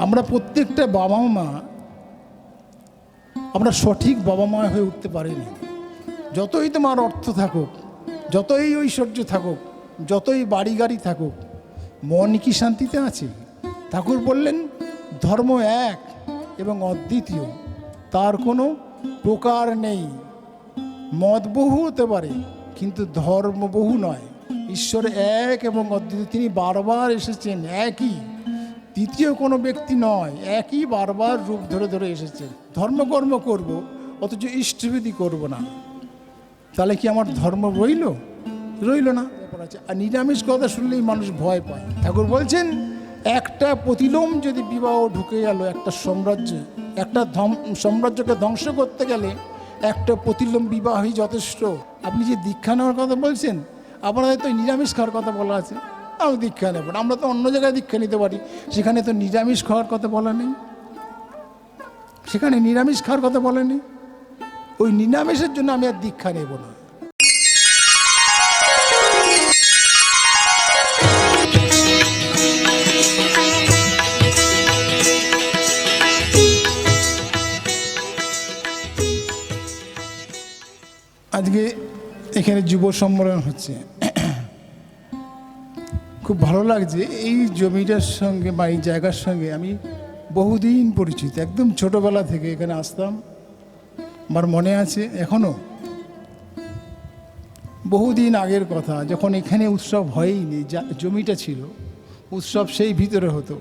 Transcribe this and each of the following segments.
আমরা প্রত্যেকটা বাবা মা আমরা সঠিক বাবা মা হয়ে উঠতে পারিনি। যতই তোমার অর্থ থাকুক, যতই ঐশ্বর্য থাকুক, যতই বাড়ি গাড়ি থাকুক, মন কি শান্তিতে আছে? ঠাকুর বললেন ধর্ম এক এবং অদ্বিতীয়, তার কোনো প্রকার নেই। মত বহু হতে পারে কিন্তু ধর্ম বহু নয়। ঈশ্বর এক এবং অদ্বিতীয়, তিনি বারবার এসেছেন, একই, দ্বিতীয় কোনো ব্যক্তি নয়, একই বারবার রূপ ধরে ধরে এসেছেন। ধর্মকর্ম করব অথচ ইষ্টবিধি করব না, তাহলে কি আমার ধর্ম রইল না? আর নিরামিষ কথা শুনলেই মানুষ ভয় পায়। ঠাকুর বলছেন একটা প্রতিলোম যদি বিবাহ ঢুকে গেল একটা সাম্রাজ্যে, একটা সাম্রাজ্যকে ধ্বংস করতে গেলে একটা প্রতিলোম বিবাহই যথেষ্ট। আপনি যে দীক্ষা নেওয়ার কথা বলছেন, আপনার হয়তো নিরামিষ খাওয়ার কথা বলা আছে, আমি দীক্ষা নেব না। আমরা তো অন্য জায়গায় দীক্ষা নিতে পারি, সেখানে তো নিরামিষ খাওয়ার কথা বলা নেই, সেখানে নিরামিষ খাওয়ার কথা বলা নেই। ওই নিরামিষের জন্য আমি আর দীক্ষা নেব না। আজকে এখানে যুব সম্মেলন হচ্ছে, খুব ভালো লাগছে। এই জমিটার সঙ্গে বা এই জায়গার সঙ্গে আমি বহুদিন পরিচিত, একদম ছোটবেলা থেকে এখানে আসতাম। আমার মনে আছে এখনো, বহুদিন আগের কথা, যখন এখানে উৎসব হয়ইনি, জমিটা ছিল, উৎসব সেই ভিতরে হতো,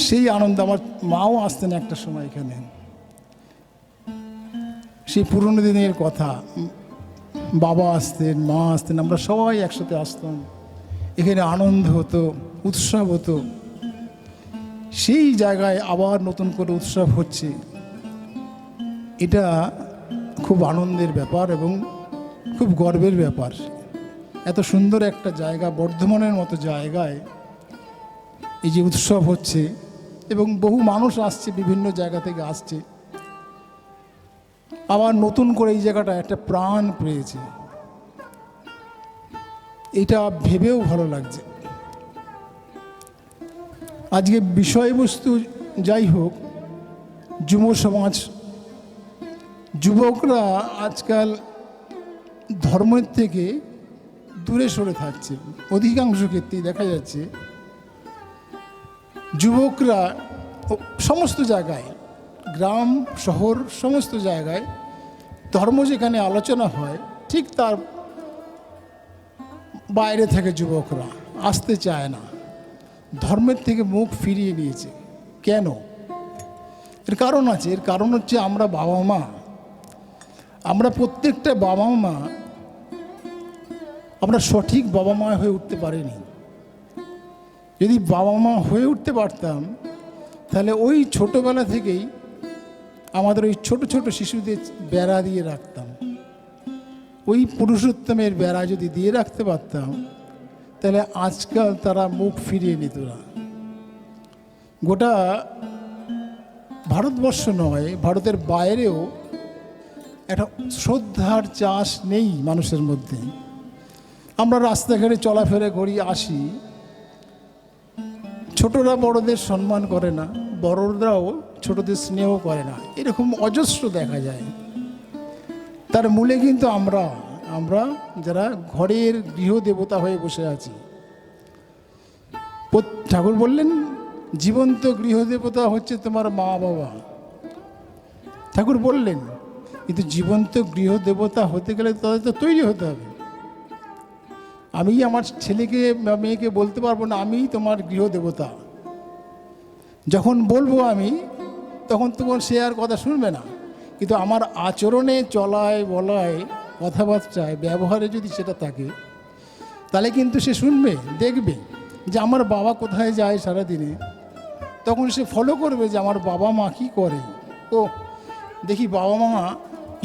সেই আনন্দ। আমার মাও আসতেন একটা সময় এখানে, সেই পুরনো দিনের কথা। বাবা আসতেন, মা আসতেন, আমরা সবাই একসাথে আসতাম, এখানে আনন্দ হতো, উৎসব হতো। সেই জায়গায় আবার নতুন করে উৎসব হচ্ছে, এটা খুব আনন্দের ব্যাপার এবং খুব গর্বের ব্যাপার। এত সুন্দর একটা জায়গা, বর্ধমানের মতো জায়গায় এই যে উৎসব হচ্ছে এবং বহু মানুষ আসছে, বিভিন্ন জায়গা থেকে আসছে, আবার নতুন করে এই জায়গাটা একটা প্রাণ পেয়েছে, এটা ভেবেও ভালো লাগছে। আজকে বিষয়বস্তু যাই হোক, যুব সমাজ, যুবকরা আজকাল ধর্মের থেকে দূরে সরে থাকছে। অধিকাংশ ক্ষেত্রেই দেখা যাচ্ছে যুবকরা সমস্ত জায়গায়, গ্রাম শহর সমস্ত জায়গায় ধর্ম যেখানে আলোচনা হয়, ঠিক তার বাইরে থেকে যুবকরা আসতে চায় না, ধর্মের থেকে মুখ ফিরিয়ে নিয়েছে। কেন? এর কারণ আছে। এর কারণ হচ্ছে আমরা বাবা মা, আমরা প্রত্যেকটা বাবা মা আমরা সঠিক বাবা মা হয়ে উঠতে পারিনি। যদি বাবা মা হয়ে উঠতে পারতাম, তাহলে ওই ছোটোবেলা থেকেই আমাদের ওই ছোট ছোট শিশুদের বেড়া দিয়ে রাখতাম। ওই পুরুষোত্তমের বেড়া যদি দিয়ে রাখতে পারতাম, তাহলে আজকাল তারা মুখ ফিরিয়ে নিত না। গোটা ভারতবর্ষ নয়, ভারতের বাইরেও একটা শ্রদ্ধার চাষ নেই মানুষের মধ্যে। আমরা রাস্তাঘাটে চলাফেরা করি, আসি, ছোটরা বড়দের সম্মান করে না, বড়রাও ছোটদের স্নেহ করে না, এরকম অজস্র দেখা যায়। তার মূলে কিন্তু আমরা যারা ঘরের গৃহদেবতা হয়ে বসে আছি। ঠাকুর বললেন জীবন্ত গৃহদেবতা হচ্ছে তোমার মা বাবা। ঠাকুর বললেন, কিন্তু জীবন্ত গৃহদেবতা হতে গেলে তাদের তো তৈরি হতে হবে। আমি আমার ছেলেকে বা মেয়েকে বলতে পারবো না আমি তোমার গৃহদেবতা। যখন বলবো আমি, তখন সে আর কথা শুনবে না। কিন্তু আমার আচরণে, চলায়, বলায়, কথাবার্তায়, ব্যবহারে যদি সেটা থাকে, তাহলে কিন্তু সে শুনবে, দেখবে যে আমার বাবা কোথায় যায় সারাদিনে। তখন সে ফলো করবে যে আমার বাবা মা কী করে। ও দেখি বাবা মা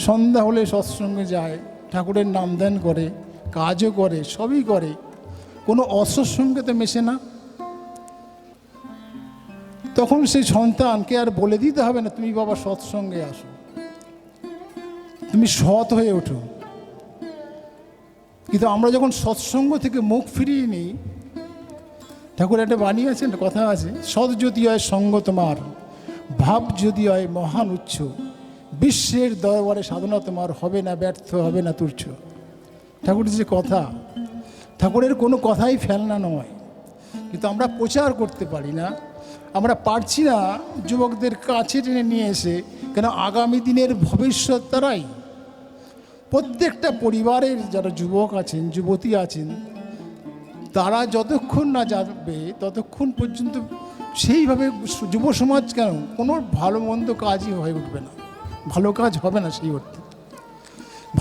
সন্ধ্যা হলে সৎসঙ্গে যায়, ঠাকুরের নাম ধ্যান করে, কাজও করে, সবই করে, কোনো অসৎসঙ্গে তো মেশে না। তখন সেই সন্তানকে আর বলে দিতে হবে না তুমি বাবা সৎসঙ্গে আসো, তুমি সৎ হয়ে ওঠো। কিন্তু আমরা যখন সৎসঙ্গ থেকে মুখ ফিরিয়ে নিই, ঠাকুর একটা বানিয়েছেন, কথা আছে, সৎ যদি হয় সঙ্গ তোমার, ভাব যদি হয় মহান উচ্চ, বিশ্বের দরবারে সাধনা তোমার হবে না ব্যর্থ, হবে না তুচ্ছ। ঠাকুরের যে কথা, ঠাকুরের কোনো কথাই ফেলনা নয়, কিন্তু আমরা প্রচার করতে পারি না, আমরা পারছি না যুবকদের কাছে টেনে নিয়ে এসে। কেন আগামী দিনের ভবিষ্যৎ তারাই। প্রত্যেকটা পরিবারের যারা যুবক আছেন, যুবতী আছেন, তারা যতক্ষণ না যাবে ততক্ষণ পর্যন্ত সেইভাবে যুব সমাজ কেন কোনো ভালো মন্দ কাজই হয়ে উঠবে না, ভালো কাজ হবে না। সেই অর্থে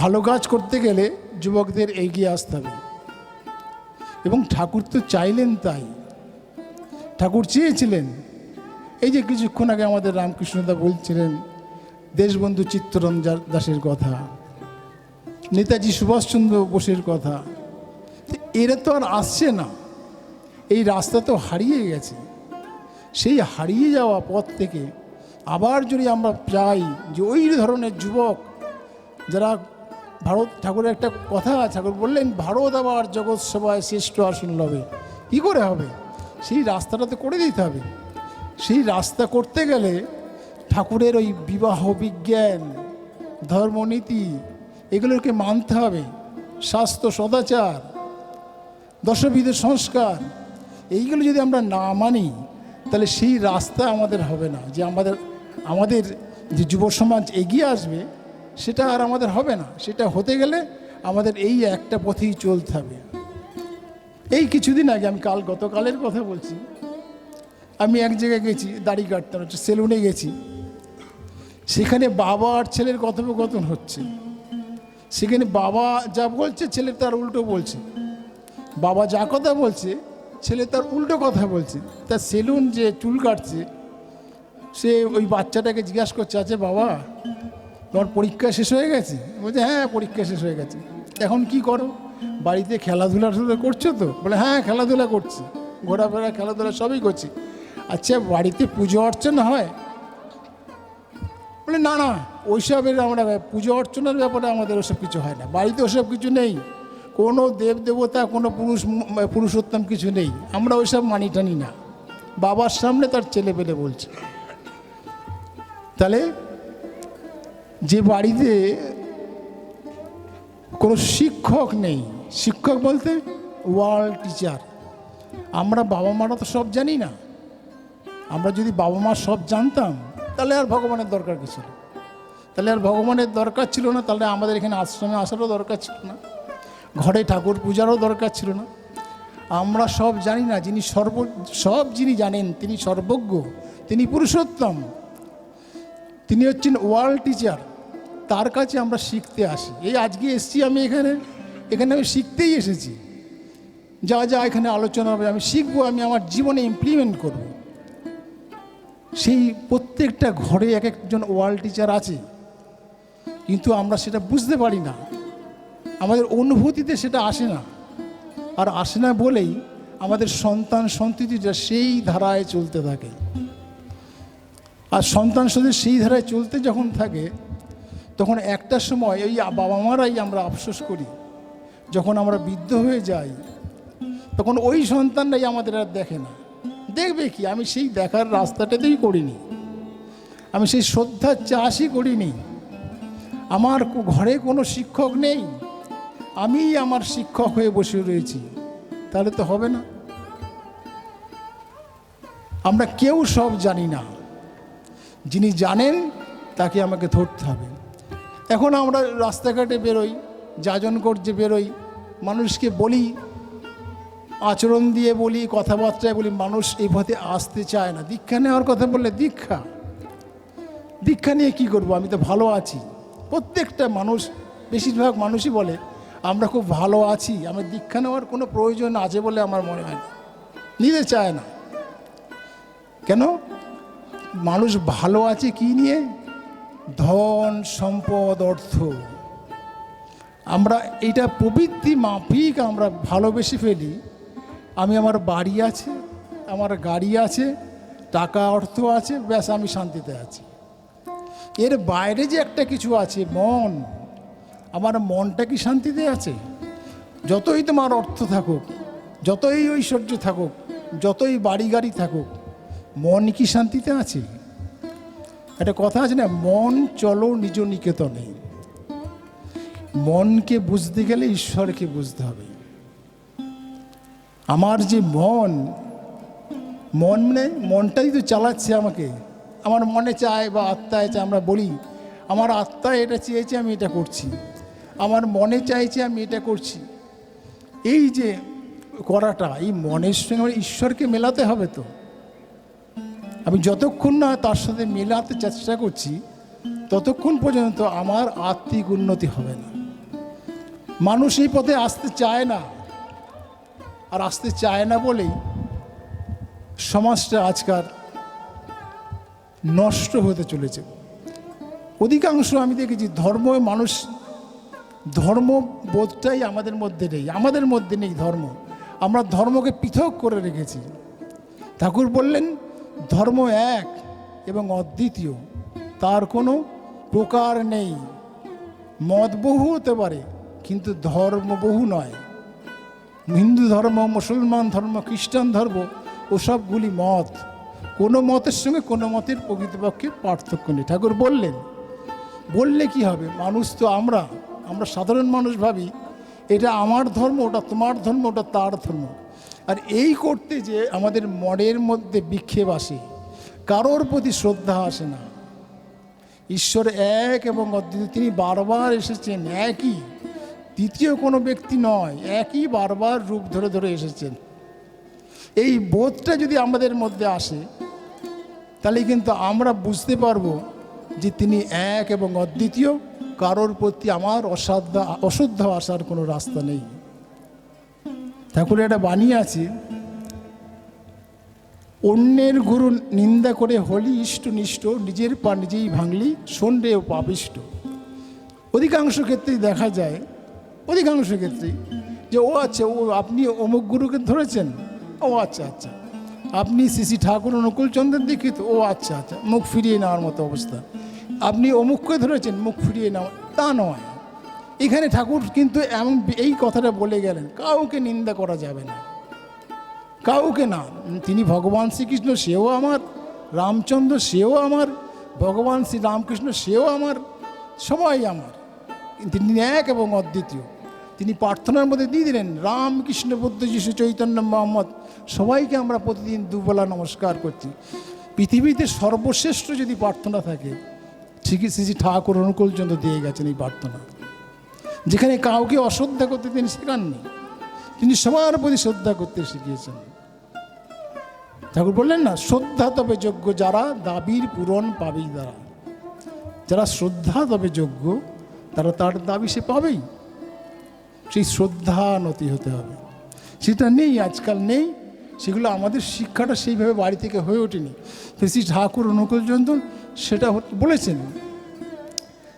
ভালো কাজ করতে গেলে যুবকদের এগিয়ে আসতে হবে, এবং ঠাকুর তো চাইলেন তাই। ঠাকুর চেয়েছিলেন, এই যে কিছুক্ষণ আগে আমাদের রামকৃষ্ণদা বলছিলেন দেশবন্ধু চিত্তরঞ্জন দাসের কথা, নেতাজি সুভাষচন্দ্র বোসের কথা, এরা তো আর আসছে না, এই রাস্তা তো হারিয়ে গেছে। সেই হারিয়ে যাওয়া পথ থেকে আবার যদি আমরা চাই যে ওই ধরনের যুবক যারা ভারত, ঠাকুরের একটা কথা, ঠাকুর বললেন ভারত আবার জগৎ সভায় শ্রেষ্ঠ আসন লবে, কী করে হবে? সেই রাস্তাটা তো করে দিতে হবে। সেই রাস্তা করতে গেলে ঠাকুরের ওই বিবাহ বিজ্ঞান, ধর্মনীতি, এগুলোকে মানতে হবে। স্বাস্থ্য সদাচার, দশবিধের সংস্কার, এইগুলো যদি আমরা না মানি তাহলে সেই রাস্তা আমাদের হবে না, যে আমাদের যে যুব সমাজ এগিয়ে আসবে সেটা আর আমাদের হবে না। সেটা হতে গেলে আমাদের এই একটা পথেই চলতে হবে। এই কিছুদিন আগে, আমি গতকালের কথা বলছি, আমি এক জায়গায় গেছি দাড়ি কাটতে, হচ্ছে সেলুনে গেছি। সেখানে বাবা আর ছেলের কথোপকথন হচ্ছে। সেখানে বাবা যা বলছে ছেলে তার উল্টো বলছে, বাবা যা কথা বলছে ছেলে তার উল্টো কথা বলছে। তার সেলুন যে চুল কাটছে সে ওই বাচ্চাটাকে জিজ্ঞাসা করছে, আচ্ছা বাবা তোমার পরীক্ষা শেষ হয়ে গেছে? বলছে হ্যাঁ পরীক্ষা শেষ হয়ে গেছে। এখন কি করো? বাড়িতে খেলাধুলা করছো তো? বলে হ্যাঁ খেলাধুলা করছি, ঘোরাফেরা খেলাধুলা সবই করছি। আচ্ছা বাড়িতে পুজো অর্চনা হয়? বলে না না ওইসবের আমরা পুজো অর্চনার ব্যাপারে আমাদের ওসব কিছু হয় না, বাড়িতে ওসব কিছু নেই, কোনো দেব দেবতা, কোনো পুরুষোত্তম কিছু নেই, আমরা ওইসব মানি টানি না। বাবার সামনে তার ছেলে পেলে বলছে। তাহলে যে বাড়িতে কোনো শিক্ষক নেই, শিক্ষক বলতে ওয়ার্ল্ড টিচার, আমরা বাবা মারা তো সব জানি না। আমরা যদি বাবা মা সব জানতাম তাহলে আর ভগবানের দরকার কি ছিল? তাহলে আর ভগবানের দরকার ছিল না, তাহলে আমাদের এখানে আশ্রমে আসারও দরকার ছিল না, ঘরে ঠাকুর পূজারও দরকার ছিল না। আমরা সব জানি না, যিনি সব যিনি জানেন তিনি সর্বজ্ঞ, তিনি পুরুষোত্তম, তিনি হচ্ছেন ওয়ার্ল্ড টিচার, তার কাছে আমরা শিখতে আসি। এই আজকে এসছি আমি এখানে আমি শিখতেই এসেছি। যা যা এখানে আলোচনা হবে আমি শিখবো, আমি আমার জীবনে ইমপ্লিমেন্ট করব। সেই প্রত্যেকটা ঘরে এক একজন ওয়ার্ল্ড টিচার আছে, কিন্তু আমরা সেটা বুঝতে পারি না, আমাদের অনুভূতিতে সেটা আসে না। আর আসে না বলেই আমাদের সন্তান সন্ততিটা সেই ধারায় চলতে থাকে। আর সন্তান সন্ততি সেই ধারায় চলতে যখন থাকে তখন একটা সময় ওই বাবা মারাই আমরা আফসোস করি, যখন আমরা বৃদ্ধ হয়ে যাই তখন ওই সন্তানরাই আমাদের আর দেখে না। দেখবে কি? আমি সেই দেখার রাস্তাটাতেই করিনি, আমি সেই শ্রদ্ধার চাষই করিনি, আমার ঘরে কোনো শিক্ষক নেই, আমি আমার শিক্ষক হয়ে বসে রয়েছি, তাহলে তো হবে না। আমরা কেউ সব জানি না, যিনি জানেন তাকে আমাকে ধরতে হবে। এখন আমরা রাস্তাঘাটে বেরোই, যাজন করতে বেরোই, মানুষকে বলি, আচরণ দিয়ে বলি, কথাবার্তায় বলি, মানুষ এই পথে আসতে চায় না। দীক্ষা নেওয়ার কথা বললে দীক্ষা নিয়ে কী করবো, আমি তো ভালো আছি। প্রত্যেকটা মানুষ, বেশিরভাগ মানুষই বলে আমরা খুব ভালো আছি, আমার দীক্ষা নেওয়ার কোনো প্রয়োজন আছে বলে আমার মনে হয় না, নিতে চায় না। কেন? মানুষ ভালো আছে কি নিয়ে? ধন সম্পদ অর্থ। আমরা এটা প্রবৃত্তি মাফিক আমরা ভালোবেসে ফেলি। আমি আমার বাড়ি আছে, আমার গাড়ি আছে, টাকা অর্থ আছে, ব্যাস আমি শান্তিতে আছি। এর বাইরে যে একটা কিছু আছে, মন, আমার মনটা কি শান্তিতে আছে? যতই তোমার অর্থ থাকুক, যতই ঐশ্বর্য থাকুক, যতই বাড়ি গাড়ি থাকুক, মন কি শান্তিতে আছে? একটা কথা আছে না, মন চলো নিজ নিকেতনে। মনকে বুঝতে গেলে ঈশ্বরকে বুঝতে হবে। আমার যে মন মানে মনটাই তো চালাচ্ছে আমাকে। আমার মনে চায় বা আত্মায় চায়, আমরা বলি আমার আত্মায় এটা চেয়েছে আমি এটা করছি, আমার মনে চাইছে আমি এটা করছি। এই যে করাটা, এই মনের সঙ্গে আমার ঈশ্বরকে মেলাতে হবে। তো আমি যতক্ষণ না তার সাথে মেলাতে চেষ্টা করছি ততক্ষণ পর্যন্ত আমার আত্মিক উন্নতি হবে না। মানুষ এই পথে আসতে চায় না, আর আসতে চায় না বলেই সমাজটা আজকাল নষ্ট হতে চলেছে। অধিকাংশ আমি দেখেছি ধর্মবোধটাই আমাদের মধ্যে নেই ধর্ম। আমরা ধর্মকে পৃথক করে রেখেছি। ঠাকুর বললেন ধর্ম এক এবং অদ্বিতীয়, তার কোনো প্রকার নেই। মত বহু হতে পারে কিন্তু ধর্ম বহু নয়। হিন্দু ধর্ম, মুসলমান ধর্ম, খ্রিস্টান ধর্ম ওসবগুলি মত, কোনো মতের সঙ্গে কোনো মতের প্রকৃতপক্ষে পার্থক্য নেই। ঠাকুর বললে কি হবে? মানুষ তো আমরা সাধারণ মানুষ ভাবি এটা আমার ধর্ম, ওটা তোমার ধর্ম, ওটা তার ধর্ম। আর এই করতে যে আমাদের মনের মধ্যে বিক্ষেপ আসে, কারোর প্রতি শ্রদ্ধা আসে না। ঈশ্বর এক এবং অদ্বিতীয়, তিনি বারবার এসেছেন, একই, তৃতীয় কোনো ব্যক্তি নয়, একই বারবার রূপ ধরে ধরে এসেছেন। এই বোধটা যদি আমাদের মধ্যে আসে তাহলে কিন্তু আমরা বুঝতে পারবো যে তিনি এক এবং অদ্বিতীয়, কারোর প্রতি আমার অশুদ্ধ আসার কোনো রাস্তা নেই। ঠাকুর একটা বাণী আছে, অন্যের গুরু নিন্দা করে হলি ইষ্টনিষ্ঠ, নিজের পা নিজেই ভাঙলি সন্ডে ও পাপিষ্ট। অধিকাংশ ক্ষেত্রেই দেখা যায়, যে ও আচ্ছা, আপনি অমুক গুরুকে ধরেছেন, ও আচ্ছা, আপনি শ্রী ঠাকুর অনুকূলচন্দ্রের দীক্ষিত, ও আচ্ছা, মুখ ফিরিয়ে নেওয়ার মতো অবস্থা। আপনি অমুককে ধরেছেন, মুখ ফিরিয়ে নেওয়া, তা নয়। এখানে ঠাকুর কিন্তু এই কথাটা বলে গেলেন, কাউকে নিন্দা করা যাবে না, কাউকে না। তিনি ভগবান শ্রীকৃষ্ণ, সেও আমার, রামচন্দ্র সেও আমার, ভগবান শ্রী রামকৃষ্ণ সেও আমার, সবাই আমার। তিনি এক এবং অদ্বিতীয়। তিনি প্রার্থনার মধ্যে দিয়ে দিলেন রামকৃষ্ণ বুদ্ধ যিশু চৈতন্য মোহাম্মদ, সবাইকে আমরা প্রতিদিন দুবেলা নমস্কার করছি। পৃথিবীতে সর্বশ্রেষ্ঠ যদি প্রার্থনা থাকে, ঠিকই শ্রী ঠাকুর অনুকূলচন্দ্র দিয়ে গেছেন এই প্রার্থনা, যেখানে কাউকে অশ্রদ্ধা করতে তিনি শেখাননি, তিনি সবার প্রতি শ্রদ্ধা করতে শিখিয়েছেন। ঠাকুর বললেন না, শ্রদ্ধা তবে যোগ্য যারা, দাবির পূরণ পাবেই তারা। যারা শ্রদ্ধা তবে যোগ্য, তারা তার দাবি সে পাবেই। সেই শ্রদ্ধানতি হতে হবে, সেটা নেই, আজকাল নেই। সেগুলো আমাদের শিক্ষাটা সেইভাবে বাড়ি থেকে হয়ে ওঠেনি। শ্রী ঠাকুর অনুকূলচন্দ্র সেটা বলেছেন।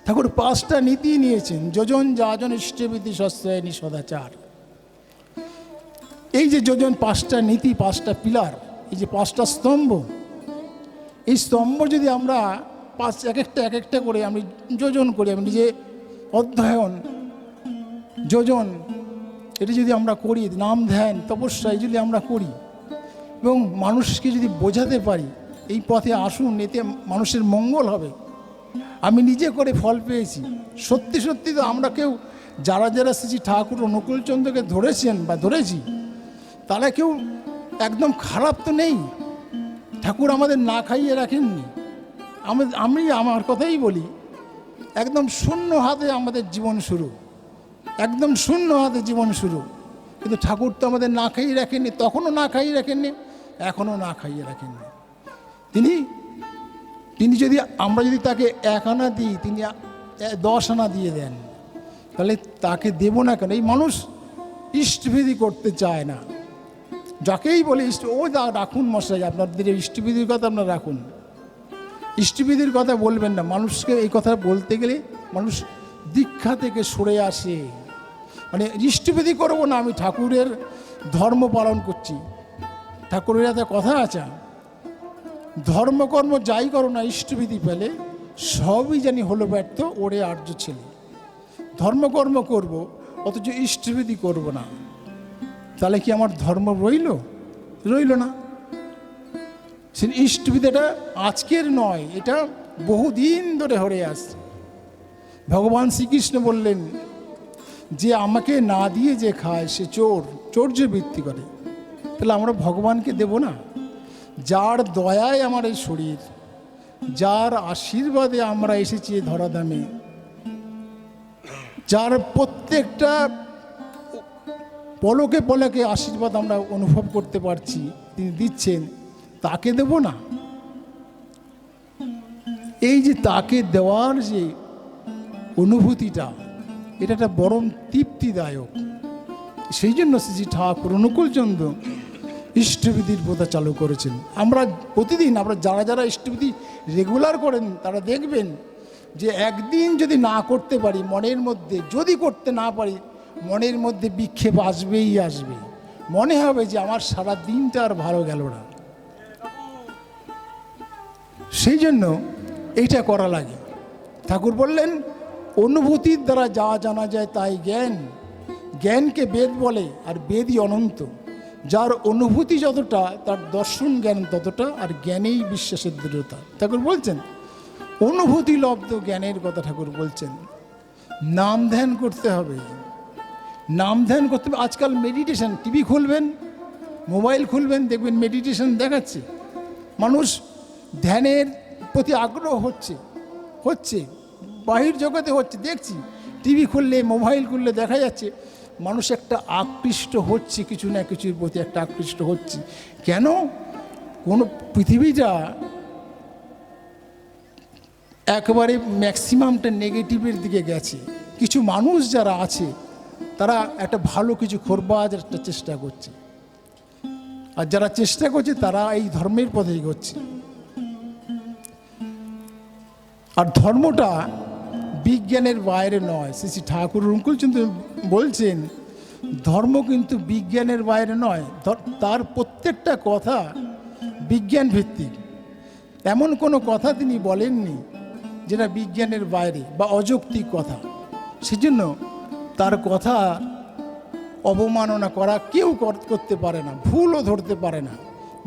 ঠাকুর 5টা নীতি নিয়েছেন, যোজন যাজন ইষ্টবিধি সস্যয়নী সদাচার। এই যে যোজন, 5টা নীতি, 5টা পিলার, এই যে 5টা স্তম্ভ, এই স্তম্ভ যদি আমরা এক একটা করে আমি যোজন করি, আমি নিজে অধ্যয়ন যোজন, এটা যদি আমরা করি, নাম ধ্যান তপস্যা যদি আমরা করি এবং মানুষকে যদি বোঝাতে পারি এই পথে আসুন, এতে মানুষের মঙ্গল হবে। আমি নিজে করে ফল পেয়েছি। সত্যি তো আমরা কেউ যারা শ্রী ঠাকুর অনুকূলচন্দ্রকে ধরেছেন বা ধরেছি, তারা কেউ একদম খারাপ তো নেই। ঠাকুর আমাদের না খাইয়ে রাখেননি। আমি আমার কথাই বলি, একদম শূন্য হাতে আমাদের জীবন শুরু, একদম শূন্য হাতে জীবন শুরু। কিন্তু ঠাকুর তো আমাদের না খাইয়ে রাখেননি, তখনও না খাইয়ে রাখেননি, এখনও না খাইয়ে রাখেননি। তিনি যদি আমরা যদি তাকে 1 আনা দিই, তিনি 10 আনা দিয়ে দেন, তাহলে তাকে দেব না কেন? এই মানুষ ইষ্টবিধি করতে চায় না। যাকেই বলে রাখুন মশাই, আপনাদের ইষ্টবিধির কথা আপনারা রাখুন, ইষ্টবিধির কথা বলবেন না। মানুষকে এই কথা বলতে গেলে মানুষ দীক্ষা থেকে সরে আসে। মানে ইষ্টবিধি করবো না, আমি ঠাকুরের ধর্ম পালন করছি। ঠাকুরের একটা কথা আছে, ধর্মকর্ম যাই করো না ইষ্টবিধি পেলে সবই জানি হলো ব্যর্থ, ওরে আর্য ছেলে। ধর্মকর্ম করব অথচ ইষ্টবিধি করব না, তাহলে কি আমার ধর্ম রইল? রইল না। সে ইষ্টবিদ্যাটা আজকের নয়, এটা বহুদিন ধরে হয়ে আসছে। ভগবান শ্রীকৃষ্ণ বললেন যে আমাকে না দিয়ে যে খায় সে চোর, চৌর্য বৃত্তি করে। তাহলে আমরা ভগবানকে দেব না? যার দয়ায় আমার এই শরীর, যার আশীর্বাদে আমরা এসেছি ধরাধামে, যার প্রত্যেকটা পলকে পলকে আশীর্বাদ আমরা অনুভব করতে পারছি, তিনি দিচ্ছেন, তাকে দেব না? এই যে তাকে দেওয়ার যে অনুভূতিটা, এটা একটা বরং তৃপ্তিদায়ক। সেই জন্য শ্রী ঠাকুর অনুকূলচন্দ্র ইষ্টবিধির প্রথা চালু করেছেন। আমরা প্রতিদিন যারা যারা ইষ্টবিধি রেগুলার করেন তারা দেখবেন যে একদিন যদি না করতে পারি, মনের মধ্যে যদি করতে না পারি, মনের মধ্যে বিক্ষেপ আসবেই আসবে। মনে হবে যে আমার সারা দিনটা আর ভালো গেল না। সেই জন্য এইটা করা লাগে। ঠাকুর বললেন অনুভূতির দ্বারা যা জানা যায় তাই জ্ঞান। জ্ঞানকে বেদ বলে, আর বেদই অনন্ত। যার অনুভূতি যতটা, তার দর্শন জ্ঞান ততটা, আর জ্ঞানেই বিশ্বাসের দৃঢ়তা। ঠাকুর বলছেন অনুভূতি লব্ধ জ্ঞানের কথা ঠাকুর বলছেন। নাম ধ্যান করতে হবে, নাম ধ্যান করতে হবে। আজকাল মেডিটেশন, টিভি খুলবেন, মোবাইল খুলবেন, দেখবেন মেডিটেশন দেখাচ্ছে। মানুষ ধ্যানের প্রতি আগ্রহ হচ্ছে বাহির জগতে হচ্ছে, দেখছি। টিভি খুললে, মোবাইল খুললে দেখা যাচ্ছে মানুষ একটা আকৃষ্ট হচ্ছে, কিছু না কিছুর প্রতি একটা আকৃষ্ট হচ্ছে। কেন? কোনো পৃথিবীটা একেবারে ম্যাক্সিমামটা নেগেটিভের দিকে গেছে। কিছু মানুষ যারা আছে তারা একটা ভালো কিছু করবার একটা চেষ্টা করছে, আর যারা চেষ্টা করছে তারা এই ধর্মের পথে এগোচ্ছে। আর ধর্মটা বিজ্ঞানের বাইরে নয়। শ্রী ঠাকুর অনুকূলচন্দ্র বলছেন ধর্ম কিন্তু বিজ্ঞানের বাইরে নয়, তার প্রত্যেকটা কথা বিজ্ঞান ভিত্তিক। এমন কোনো কথা তিনি বলেননি যেটা বিজ্ঞানের বাইরে বা অযৌক্তিক কথা। সেজন্য তার কথা অবমাননা করা কেউ করতে পারে না, ভুলও ধরতে পারে না।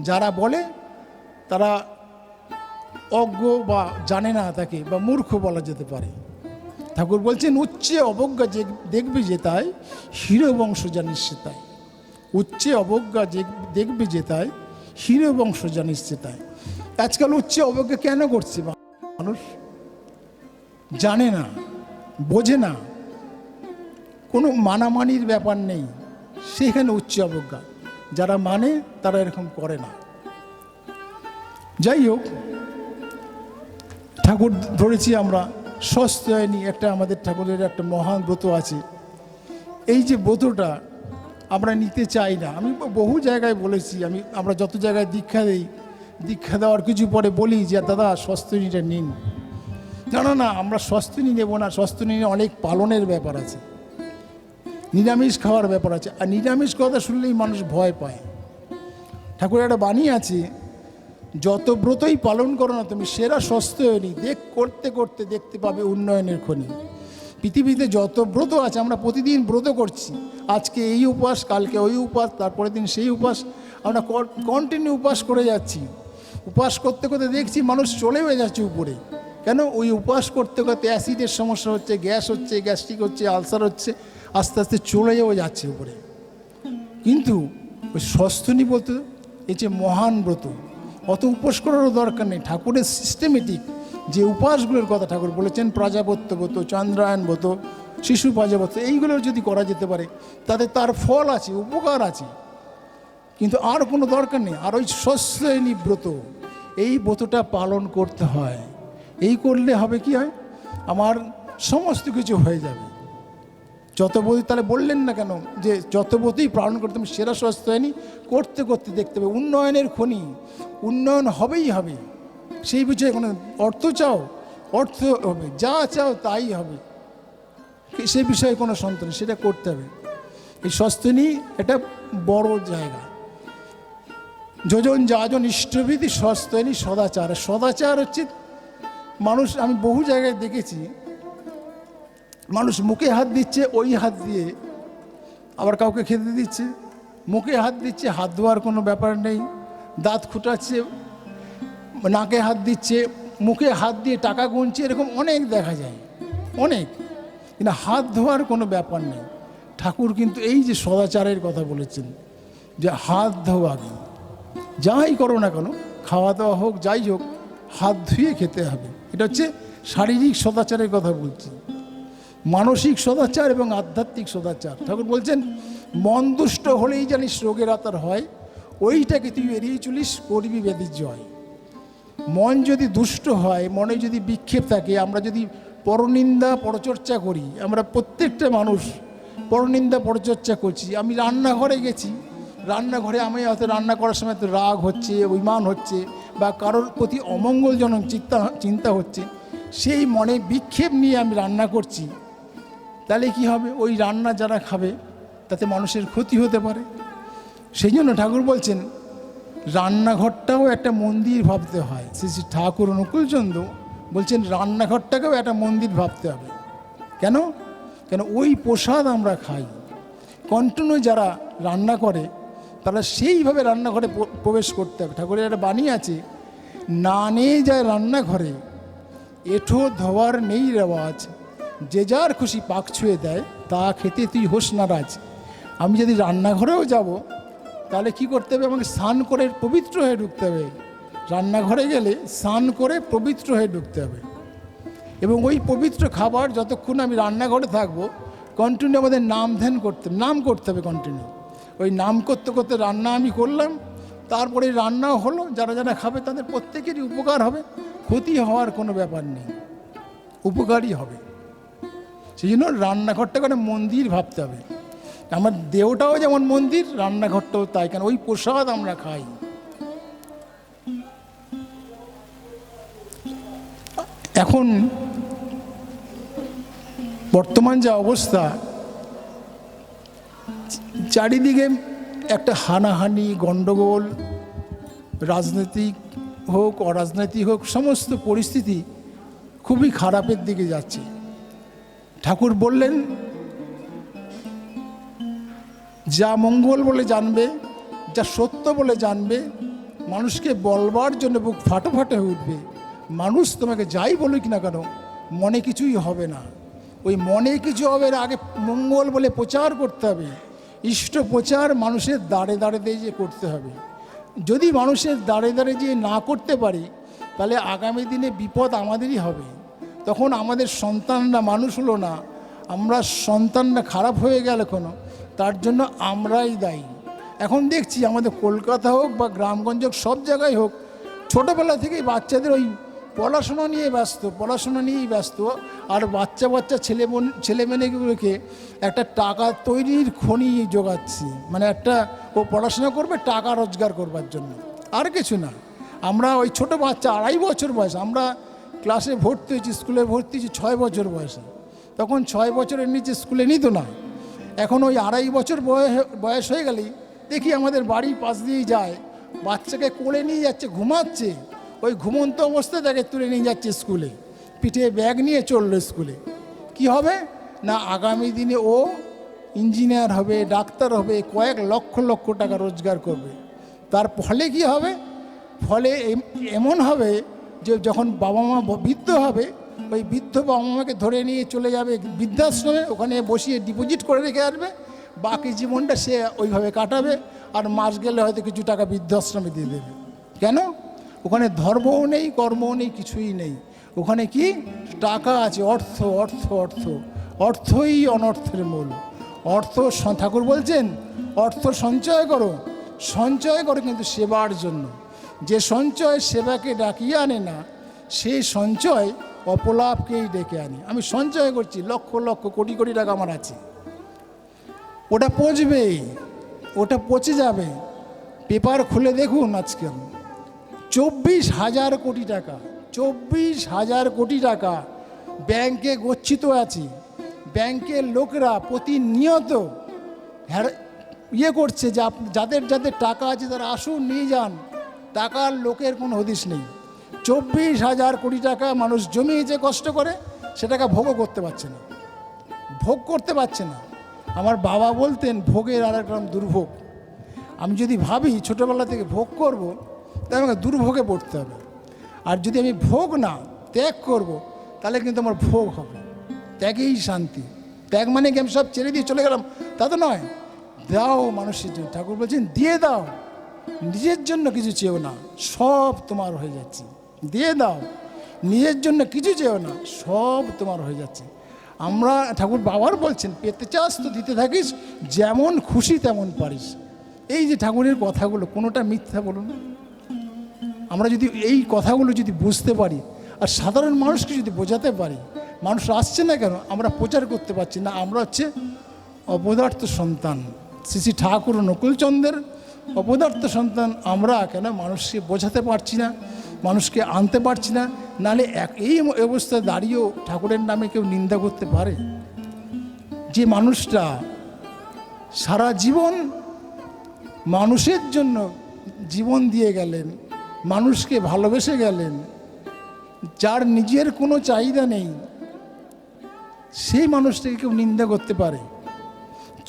যারা বলে তারা অজ্ঞ বা জানে না, তাকে বা মূর্খ বলা যেতে পারে। ঠাকুর বলছেন উচ্চে অবজ্ঞা যে দেখবি যে তাই, হিরো বংশ জানিস সে তাই। উচ্চে অবজ্ঞা যে দেখবি যে তাই, হিরো বংশ জানিস সে তাই। আজকাল উচ্চে অবজ্ঞা কেন করছে? মানুষ জানে না, বোঝে না, কোনো মানামানির ব্যাপার নেই, সেখানে উচ্চ অবজ্ঞা। যারা মানে তারা এরকম করে না। যাই হোক, ঠাকুর ধরেছি আমরা স্বস্তায়নী, একটা আমাদের ঠাকুরের একটা মহান ব্রত আছে। এই যে ব্রতটা আমরা নিতে চাই না। আমি বহু জায়গায় বলেছি, আমরা যত জায়গায় দীক্ষা দিই, দীক্ষা দেওয়ার কিছু পরে বলি যে দাদা স্বস্তায়নীটা নিন। না, আমরা স্বস্তায়নী নেব না। স্বস্তায়নী অনেক পালনের ব্যাপার আছে, নিরামিষ খাওয়ার ব্যাপার আছে। আর নিরামিষ কথা শুনলেই মানুষ ভয় পায়। ঠাকুর একটা বাণী আছে, যত ব্রতই পালন করো না তুমি, সেরা স্বস্তায়নী করতে করতে দেখতে পাবে উন্নয়নের খনি। পৃথিবীতে যত ব্রত আছে, আমরা প্রতিদিন ব্রত করছি। আজকে এই উপাস, কালকে ওই উপাস, তারপরের দিন সেই উপাস, আমরা কন্টিনিউ উপাস করে যাচ্ছি। উপাস করতে করতে দেখছি মানুষ চলেও যাচ্ছে উপরে। কেন? ওই উপাস করতে করতে অ্যাসিডের সমস্যা হচ্ছে, গ্যাস হচ্ছে, গ্যাস্ট্রিক হচ্ছে, আলসার হচ্ছে, আস্তে আস্তে চলেও যাচ্ছে উপরে। কিন্তু ওই স্বস্তায়নী বলতে এই যে মহান ব্রত, অত উপোস করারও দরকার নেই। ঠাকুরের সিস্টেমেটিক যে উপাসগুলোর কথা ঠাকুর বলেছেন, প্রাজাপত্য ব্রত, চন্দ্রায়ণ ব্রত, শিশু প্রাজাপত্য, এইগুলো যদি করা যেতে পারে তাতে তার ফল আছে, উপকার আছে। কিন্তু আর কোনো দরকার নেই। আর ওই স্বস্তায়নী ব্রত, এই ব্রতটা পালন করতে হয়। এই করলে হবে কি হয়, আমার সমস্ত কিছু হয়ে যাবে। যত ব্রতই তাহলে বললেন না কেন যে যত ব্রতই পালন করতে হবে, সেরা স্বস্তায়নী করতে করতে দেখতে হবে উন্নয়নের খনি। উন্নয়ন হবেই হবে, সেই বিষয়ে কোনো অর্থ চাও, অর্থ হবে, যা চাও তাই হবে, সে বিষয়ে কোনো সন্দেহ নেই, সেটা করতে হবে। এই স্বস্তায়নী এটা বড় জায়গা। যোজন যাজন ইষ্টবিধি স্বস্তায়নী সদাচার। সদাচার হচ্ছে মানুষ, আমি বহু জায়গায় দেখেছি মানুষ মুখে হাত দিচ্ছে, ওই হাত দিয়ে আবার কাউকে খেতে দিচ্ছে, মুখে হাত দিচ্ছে, হাত ধোয়ার কোনো ব্যাপার নেই। দাঁত খুঁটাচ্ছে, নাকে হাত দিচ্ছে, মুখে হাত দিয়ে টাকা গুনছে, এরকম অনেক দেখা যায়, অনেক। কিন্তু হাত ধোয়ার কোনো ব্যাপার নেই। ঠাকুর কিন্তু এই যে সদাচারের কথা বলেছেন, যে হাত ধোয়া, যাই করো না কেন, খাওয়া দাওয়া হোক যাই হোক, হাত ধুয়ে খেতে হবে। এটা হচ্ছে শারীরিক সদাচারের কথা বলছি। মানসিক সদাচার এবং আধ্যাত্মিক সদাচার। ঠাকুর বলছেন, মন দুষ্ট হলেই জানিস রোগের আতার হয়, ওইটাকে তুই এড়িয়ে চলিস, করবি ব্যাধির জয়। মন যদি দুষ্ট হয়, মনে যদি বিক্ষেপ থাকে, আমরা যদি পরনিন্দা পরচর্চা করি, আমরা প্রত্যেকটা মানুষ পরনিন্দা পরচর্চা করছি। আমি রান্নাঘরে গেছি, রান্নাঘরে আমি হয়তো রান্না করার সময় তো রাগ হচ্ছে, অভিমান হচ্ছে, বা কারোর প্রতি অমঙ্গলজনক চিন্তা হচ্ছে, সেই মনে বিক্ষেপ নিয়ে আমি রান্না করছি, তাহলে কি হবে? ওই রান্না যারা খাবে তাতে মানুষের ক্ষতি হতে পারে। সেই জন্য ঠাকুর বলছেন, রান্নাঘরটাও একটা মন্দির ভাবতে হয়। শ্রী শ্রী ঠাকুর অনুকূলচন্দ্র বলছেন, রান্নাঘরটাকেও একটা মন্দির ভাবতে হবে। কেন? কেন ওই প্রসাদ আমরা খাই। কন্টিনিউ যারা রান্না করে তারা সেইভাবে রান্নাঘরে প্রবেশ করতে হবে। ঠাকুরের একটা বাণী আছে, না নিয়ে যায় রান্নাঘরে, এঠো ধোয়ার নেই রেওয়াজ, যে যার খুশি পাক ছুঁয়ে দেয়, তা খেতে তুই হোস নারাজ। আমি যদি রান্নাঘরেও যাব, তাহলে কি করতে হবে? আমাকে স্নান করে পবিত্র হয়ে ঢুকতে হবে। রান্নাঘরে গেলে স্নান করে পবিত্র হয়ে ঢুকতে হবে। এবং ওই পবিত্র খাবার যতক্ষণ আমি রান্নাঘরে থাকবো, কন্টিনিউ আমাদের নাম করতে হবে কন্টিনিউ। ওই নাম করতে করতে রান্না আমি করলাম, তারপরে রান্নাও হলো, যারা যারা খাবে তাদের প্রত্যেকেরই উপকার হবে, ক্ষতি হওয়ার কোনো ব্যাপার নেই, উপকারই হবে। সেই জন্য রান্নাঘরটাকে একটা মন্দির ভাবতে হবে। আমার দেহটাও যেমন মন্দির, রান্নাঘরটাও তাই। কেন? ওই প্রসাদ আমরা খাই। এখন বর্তমান যে অবস্থা, চারিদিকে একটা হানাহানি, গণ্ডগোল, রাজনৈতিক হোক অরাজনৈতিক হোক, সমস্ত পরিস্থিতি খুবই খারাপের দিকে যাচ্ছে। ঠাকুর বললেন, যা মঙ্গল বলে জানবে, যা সত্য বলে জানবে, মানুষকে বলবার জন্য বুক ফাটো ফাটো হয়ে উঠবে। মানুষ তোমাকে যাই বলুক না কেন, মনে কিছুই হবে না। ওই মনে কিছু হবে না, আগে মঙ্গল বলে প্রচার করতে হবে। ইষ্ট প্রচার মানুষের দাঁড়ে দাঁড়ে দিয়ে করতে হবে। যদি মানুষের দাঁড়ে দাঁড়ে যে না করতে পারি, তাহলে আগামী দিনে বিপদ আমাদেরই হবে। তখন আমাদের সন্তানরা মানুষ হলো না, আমরা সন্তানরা খারাপ হয়ে গেল কোনো, তার জন্য আমরাই দায়ী। এখন দেখছি আমাদের কলকাতা হোক বা গ্রামগঞ্জ হোক, সব জায়গায় হোক, ছোটোবেলা থেকেই বাচ্চাদের ওই পড়াশোনা নিয়েই ব্যস্ত। আর বাচ্চা ছেলেমেয়েগুলোকে একটা টাকা তৈরির খনি জোগাচ্ছি, মানে একটা ও পড়াশোনা করবে টাকা রোজগার করবার জন্য, আর কিছু না। আমরা ওই ছোটো বাচ্চা 2.5 বছর বয়স, আমরা ক্লাসে ভর্তি হয়েছি, স্কুলে ভর্তি হয়েছি 6 বছর বয়সে। তখন 6 বছরের নিচে স্কুলে নিত না। এখন ওই 2.5 বছর বয়স হয়ে গেলেই দেখি আমাদের বাড়ির পাশ দিয়েই যায়, বাচ্চাকে কোলে নিয়ে যাচ্ছে, ঘুমাচ্ছে, ওই ঘুমন্ত অবস্থায় তাকে তুলে নিয়ে যাচ্ছে স্কুলে, পিঠে ব্যাগ নিয়ে চললো স্কুলে। কি হবে না, আগামী দিনে ও ইঞ্জিনিয়ার হবে, ডাক্তার হবে, কয়েক লক্ষ লক্ষ টাকা রোজগার করবে। তার ফলে কি হবে? ফলে এমন হবে যে যখন বাবা মা বৃদ্ধ হবে, ওই বৃদ্ধ বাবা মাকে ধরে নিয়ে চলে যাবে বৃদ্ধাশ্রমে, ওখানে বসিয়ে ডিপোজিট করে রেখে আসবে, বাকি জীবনটা সে ওইভাবে কাটাবে। আর মাস গেলে হয়তো কিছু টাকা বৃদ্ধাশ্রমে দিয়ে দেবে। কেন? ওখানে ধর্মও নেই, কর্মও নেই, কিছুই নেই। ওখানে কি টাকা আছে, অর্থ অর্থ অর্থ, অর্থই অনর্থের মূল। অর্থ, ঠাকুর বলছেন, অর্থ সঞ্চয় করো কিন্তু সেবার জন্য। যে সঞ্চয় সেবাকে ডাকিয়ে আনে না, সেই সঞ্চয় অপলাপকেই ডেকে আনে। আমি সঞ্চয় করছি, লক্ষ লক্ষ কোটি কোটি টাকা আমার আছে, ওটা পচবে, ওটা পচে যাবে। পেপার খুলে দেখুন, আজকে 24,000 কোটি টাকা, 24,000 কোটি টাকা ব্যাংকে গচ্ছিত আছে। ব্যাংকের লোকরা প্রতিনিয়ত করছে যে যাদের যাদের টাকা আছে তারা আসুন নিয়ে যান, টাকার লোকের কোনো হদিশ নেই। 24,000 কোটি টাকা মানুষ জমিয়েছে কষ্ট করে, সেটাকে ভোগও করতে পারছে না। আমার বাবা বলতেন, ভোগের আর এক রকম দুর্ভোগ। আমি যদি ভাবি ছোটোবেলা থেকে ভোগ করব, তাহলে আমাকে দুর্ভোগে পড়তে হবে। আর যদি আমি ভোগ না ত্যাগ করব, তাহলে কিন্তু আমার ভোগ হবে। ত্যাগেই শান্তি। ত্যাগ মানে কি আমি সব ছেড়ে দিয়ে চলে গেলাম, তা তো নয়। দাও মানুষের জন্য, ঠাকুর বলছেন দিয়ে দাও, নিজের জন্য কিছু চেও না, সব তোমার হয়ে যাচ্ছে। দিয়ে দাও, নিজের জন্য কিছু চেও না, সব তোমার হয়ে যাচ্ছে। আমরা ঠাকুর বাবার বলছেন, পেতে চাস তো দিতে থাকিস, যেমন খুশি তেমন পারিস। এই যে ঠাকুরের কথাগুলো, কোনোটা মিথ্যা বলুন। আমরা যদি এই কথাগুলো যদি বুঝতে পারি আর সাধারণ মানুষকে যদি বোঝাতে পারি, মানুষ আসছে না কেন, আমরা প্রচার করতে পারছি না। আমরা হচ্ছে অপদার্থ সন্তান, শ্রী শ্রী ঠাকুর নকুলচন্দ্রের অপদার্থ সন্তান। আমরা কেন মানুষকে বোঝাতে পারছি না, মানুষকে আনতে পারছি না? নাহলে এই অবস্থায় দাঁড়িয়েও ঠাকুরের নামে কেউ নিন্দা করতে পারে? যে মানুষটা সারা জীবন মানুষের জন্য জীবন দিয়ে গেলেন, মানুষকে ভালোবেসে গেলেন, যার নিজের কোনো চাহিদা নেই, সেই মানুষটাকে কেউ নিন্দা করতে পারে?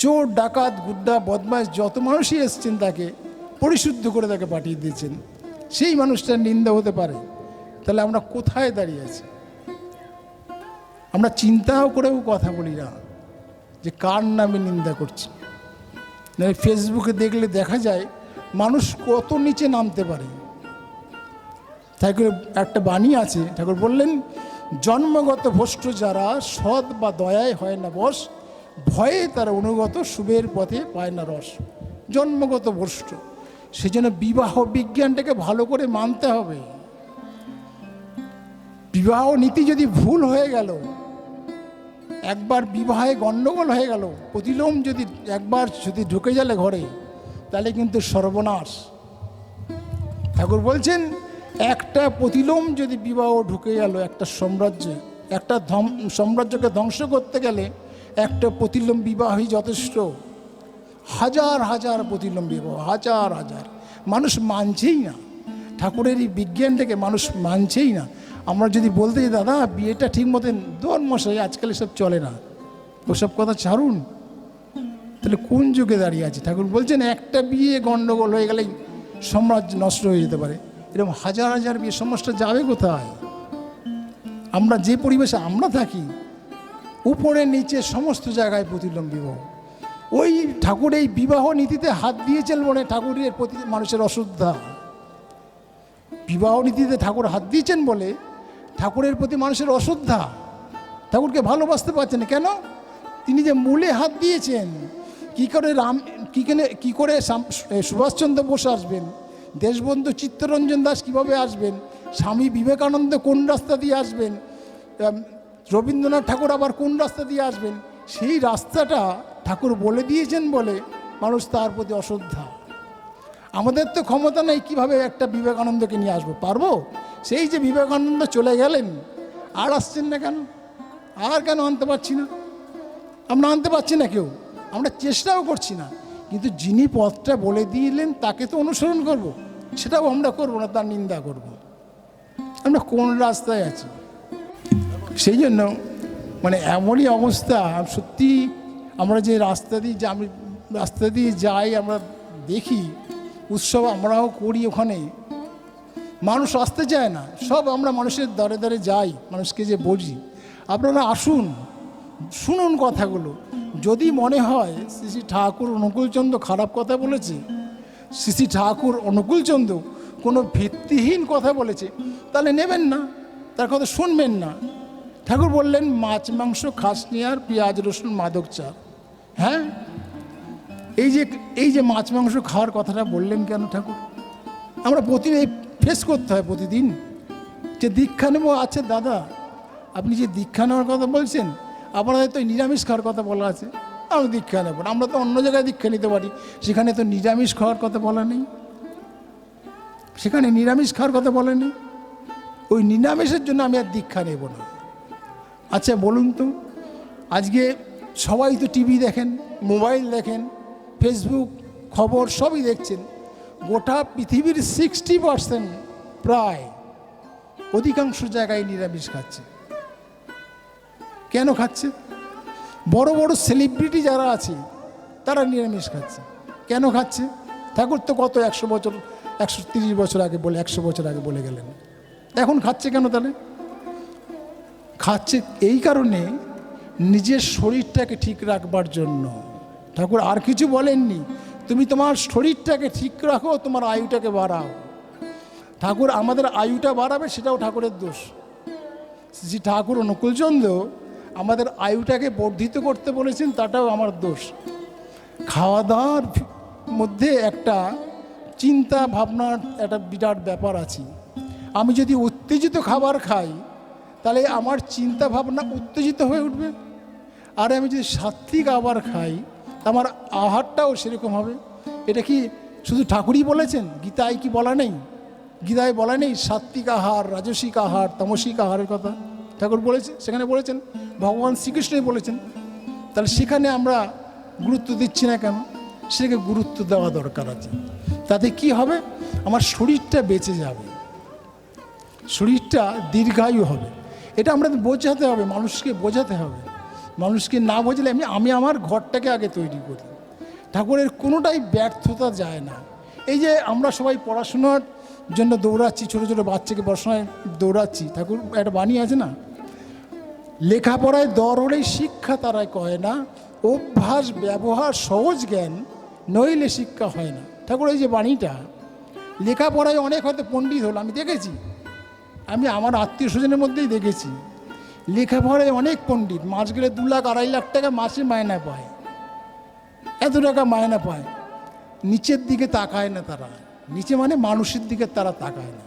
চোর, ডাকাত, গুড্ডা, বদমাশ যত মানুষই এসছেন তাকে পরিশুদ্ধ করে তাকে পাঠিয়ে দিয়েছেন, সেই মানুষটার নিন্দা হতে পারে? তাহলে আমরা কোথায় দাঁড়িয়ে আছি? আমরা চিন্তাও করেও কথা বলি না যে কার নামে নিন্দা করছি। ফেসবুকে দেখলে দেখা যায় মানুষ কত নিচে নামতে পারে। ঠাকুর একটা বাণী আছে, ঠাকুর বললেন, জন্মগত ভ্রষ্ট যারা সৎ বা দয়ায় হয় না বশ, ভয়ে তারা অনুগত শুভের পথে পায় না রস। জন্মগত ভ্রষ্ট, সেজন্য বিবাহ বিজ্ঞানটাকে ভালো করে মানতে হবে। বিবাহ নীতি যদি ভুল হয়ে গেল, একবার বিবাহে গণ্ডগোল হয়ে গেল, প্রতিলোম যদি একবার যদি ঢুকে গেলে ঘরে, তাহলে কিন্তু সর্বনাশ। ঠাকুর বলছেন, একটা প্রতিলোম যদি বিবাহ ঢুকে গেল একটা সাম্রাজ্যে, একটা সাম্রাজ্যকে ধ্বংস করতে গেলে একটা প্রতিলোম বিবাহই যথেষ্ট। হাজার হাজার প্রতিলোম বিবাহ, হাজার হাজার। মানুষ মানছেই না, ঠাকুরের এই বিজ্ঞানটাকে মানুষ মানছেই না। আমরা যদি বলতে যাই, দাদা বিয়েটা ঠিক মতন দোন মশাই, আজকাল এসব চলে না, ওসব কথা ছাড়ুন, তাহলে কোন যুগে দাঁড়িয়ে আছে? ঠাকুর বলছেন, একটা বিয়ে গণ্ডগোল হয়ে গেলেই সাম্রাজ্য নষ্ট হয়ে যেতে পারে। এরকম হাজার হাজার বিয়ে, সমাজটা যাবে কোথায়? আমরা যে পরিবেশে আমরা থাকি, উপরে নিচে সমস্ত জায়গায় প্রতিলোম বিবাহ। ওই ঠাকুর এই বিবাহ নীতিতে হাত দিয়েছেন বলে ঠাকুরের প্রতি মানুষের অশ্রদ্ধা। বিবাহ নীতিতে ঠাকুর হাত দিয়েছেন বলে ঠাকুরের প্রতি মানুষের অশ্রদ্ধা। ঠাকুরকে ভালোবাসতে পারছেন না কেন? তিনি যে মূলে হাত দিয়েছেন। কি করে সুভাষচন্দ্র বোস আসবেন, দেশবন্ধু চিত্তরঞ্জন দাস কিভাবে আসবেন, স্বামী বিবেকানন্দ কোন রাস্তা দিয়ে আসবেন, রবীন্দ্রনাথ ঠাকুর আবার কোন রাস্তা দিয়ে আসবেন, সেই রাস্তাটা ঠাকুর বলে দিয়েছেন বলে মানুষ তার প্রতি অশ্রদ্ধা। আমাদের তো ক্ষমতা নেই কিভাবে একটা বিবেকানন্দকে নিয়ে আসবো, পারবো? সেই যে বিবেকানন্দ চলে গেলেন, আর আসছেন না কেন? আর কেন আনতে পারছি না? আমরা আনতে পারছি না, কেউ আমরা চেষ্টাও করছি না। কিন্তু যিনি পথটা বলে দিলেন তাকে তো অনুসরণ করব, সেটাও আমরা করবো না, তার নিন্দা করব। আমরা কোন রাস্তায় আছি? সেই জন্য মানে এমনই অবস্থা, সত্যি আমরা যে রাস্তা দিয়ে যাই, আমরা দেখি উৎসব আমরাও করি, ওখানে মানুষ আসতে চায় না, সব আমরা মানুষের দ্বারে দ্বারে যাই, মানুষকে যে বলি আপনারা আসুন, শুনুন কথাগুলো। যদি মনে হয় শ্রী শ্রী ঠাকুর অনুকূলচন্দ্র খারাপ কথা বলেছে, শ্রী শ্রী ঠাকুর অনুকূলচন্দ্র কোনো ভিত্তিহীন কথা বলেছে, তাহলে নেবেন না, তার কথা শুনবেন না। ঠাকুর বললেন, মাছ মাংস খাসনি আর পেঁয়াজ রসুন মাদক চা। হ্যাঁ, এই যে মাছ মাংস খাওয়ার কথাটা বললেন কেন ঠাকুর? আমরা প্রতিদিন ফেস করতে হয়, প্রতিদিন যে দীক্ষা নেব। আচ্ছা দাদা, আপনি যে দীক্ষা নেওয়ার কথা বলছেন, আপনাদের তো নিরামিষ খাওয়ার কথা বলা আছে, আমি দীক্ষা নেব না। আমরা তো অন্য জায়গায় দীক্ষা নিতে পারি, সেখানে তো নিরামিষ খাওয়ার কথা বলা নেই, সেখানে নিরামিষ খাওয়ার কথা বলা নেই। ওই নিরামিষের জন্য আমি আর দীক্ষা নেব না। আচ্ছা বলুন তো, আজকে সবাই তো টিভি দেখেন, মোবাইল দেখেন, ফেসবুক খবর সবই দেখছেন। গোটা পৃথিবীর 60% প্রায় অধিকাংশ জায়গায় নিরামিষ খাচ্ছে। কেন খাচ্ছে? বড় বড় সেলিব্রিটি যারা আছে তারা নিরামিষ খাচ্ছে। কেন খাচ্ছে? ঠাকুর তো কত 100 বছর 130 বছর আগে বলে 100 বছর আগে বলে গেলেন। এখন খাচ্ছে কেন তাহলে? খাচ্ছে এই কারণে নিজের শরীরটাকে ঠিক রাখবার জন্য। ঠাকুর আর কিছু বলেননি, তুমি তোমার শরীরটাকে ঠিক রাখো, তোমার আয়ুটাকে বাড়াও। ঠাকুর আমাদের আয়ুটা বাড়াবে সেটাও ঠাকুরের দোষ। শ্রী ঠাকুর অনুকূলচন্দ্র আমাদের আয়ুটাকে বর্ধিত করতে বলেছেন, তাটাও আমার দোষ। খাওয়া দাওয়ার মধ্যে একটা চিন্তা ভাবনার একটা বিরাট ব্যাপার আছে। আমি যদি উত্তেজিত খাবার খাই তাহলে আমার চিন্তা ভাবনা উত্তেজিত হয়ে উঠবে, আর আমি যদি সাত্বিক আহার খাই আমার আহারটাও সেরকম হবে। এটা কি শুধু ঠাকুরই বলেছেন? গীতায় কি বলা নেই? গীতায় বলা নেই সাত্বিক আহার, রাজসিক আহার, তামসিক আহারের কথা? ঠাকুর বলেছে, সেখানে বলেছেন, ভগবান শ্রীকৃষ্ণই বলেছেন। তাহলে সেখানে আমরা গুরুত্ব দিচ্ছি না কেন? সেটাকে গুরুত্ব দেওয়া দরকার আছে। তাতে কি হবে? আমার শরীরটা বেঁচে যাবে, শরীরটা দীর্ঘায়ু হবে। এটা আমরা বোঝাতে হবে, মানুষকে বোঝাতে হবে। মানুষকে না বোঝালে আমি আমার ঘরটাকে আগে তৈরি করি। ঠাকুরের কোনোটাই ব্যর্থতা যায় না। এই যে আমরা সবাই পড়াশোনার জন্য দৌড়াচ্ছি, ছোটো ছোটো বাচ্চাকে পড়াশোনায় দৌড়াচ্ছি, ঠাকুর একটা বাণী আছে না, লেখাপড়ায় দরড়েই শিক্ষা তারাই কয় না, অভ্যাস ব্যবহার সহজ জ্ঞান নইলে শিক্ষা হয় না। ঠাকুর এই যে বাণীটা, লেখাপড়ায় অনেক হয়তো পণ্ডিত হল, আমি দেখেছি, আমি আমার আত্মীয় স্বজনের মধ্যেই দেখেছি লেখাপড়ায় অনেক পণ্ডিত, মাস গেলে 2 লাখ 2.5 লাখ টাকা মাসে মায়না পায়, এত টাকা মায়না পায়, নিচের দিকে তাকায় না তারা। নিচে মানে মানুষের দিকে তারা তাকায় না,